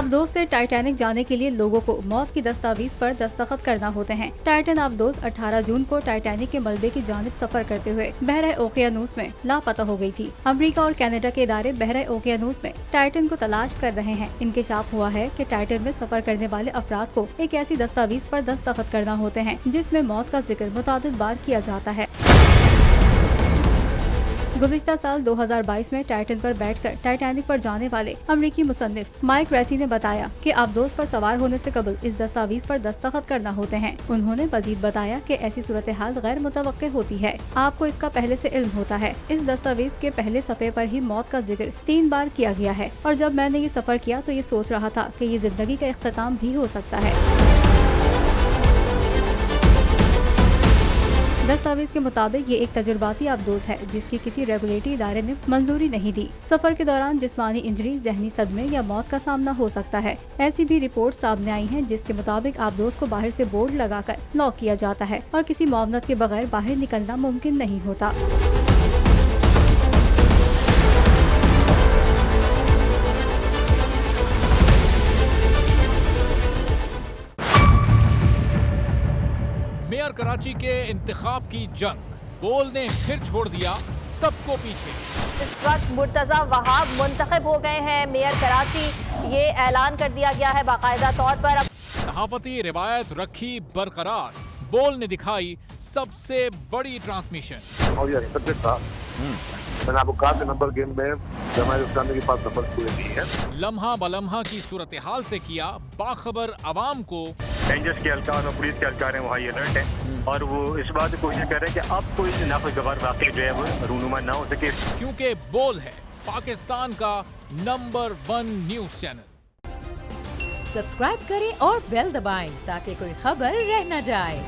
आबदोस से टाइटैनिक जाने के लिए लोगों को मौत की दस्तावेज पर दस्तखत करना होते हैं। टाइटन आबदोस 18 जून को टाइटैनिक के मलबे की जानिब सफर करते हुए बहरे ओकियानूस में लापता हो गई थी। अमेरिका और कनाडा के इदारे बहरे ओकियानूस में टाइटन को तलाश कर रहे हैं। इंकशाफ हुआ है कि टाइटन में सफर करने वाले अफराद को एक ऐसी दस्तावेज पर दस्तखत करना होते हैं जिसमें मौत का जिक्र मुतादिद बार किया जाता है। गुज़िश्ता साल 2022 में टाइटन पर बैठकर टाइटैनिक पर जाने वाले अमेरिकी मुसन्निफ माइक रेसी ने बताया कि आबदोस पर सवार होने से कबल इस दस्तावेज पर दस्तखत करना होते हैं। उन्होंने मजीद बताया कि ऐसी सूरत हाल गैर मुतवक्के होती है। आपको इसका पहले से इल्म होता है। इस दस्तावेज के पहले सफ़े पर ही मौत का जिक्र 3 बार किया गया है और जब मैंने ये सफर किया तो ये सोच रहा था कि ये जिंदगी का इख्तिताम भी हो सकता है। दस्तावेज के मुताबिक ये एक तजुर्बाती आबदोस है जिसकी किसी रेगुलेटरी इदारे ने मंजूरी नहीं दी। सफर के दौरान जिस्मानी इंजरी, जहनी सदमे या मौत का सामना हो सकता है। ऐसी भी रिपोर्ट सामने आई हैं जिसके मुताबिक आबदोस को बाहर से बोर्ड लगाकर लॉक किया जाता है और किसी मुआवनत के बगैर बाहर निकलना मुमकिन नहीं होता। मेयर कराची के इंतखाब की जंग, बोल ने फिर छोड़ दिया सबको पीछे। इस वक्त मुर्तजा वहाब मुंतखब हो गए हैं मेयर कराची। ये ऐलान कर दिया गया है बाकायदा तौर पर। सहाफती रिवायत रखी बरकरार, बोल ने दिखाई सबसे बड़ी ट्रांसमिशन। और ये सब्जेक्ट था, मैंने आपको कहा कि नंबर गेम में जमात इस्लामी के पास सफर पूरी नहीं है। लम्हा बलम्हा की सूरत हाल से किया बाखबर अवाम को। रेंजर्स के एहलकार और पुलिस के एहलकार हैं, वहाँ अलर्ट है और वो इस बात की कोशिश कर रहे हैं कि अब कोई नाखुशगवार वाक़या जो है वो रूनुमा ना हो सके, क्योंकि बोल है पाकिस्तान का नंबर 1 न्यूज चैनल। सब्सक्राइब करें और बेल दबाएं ताकि कोई खबर रह न जाए।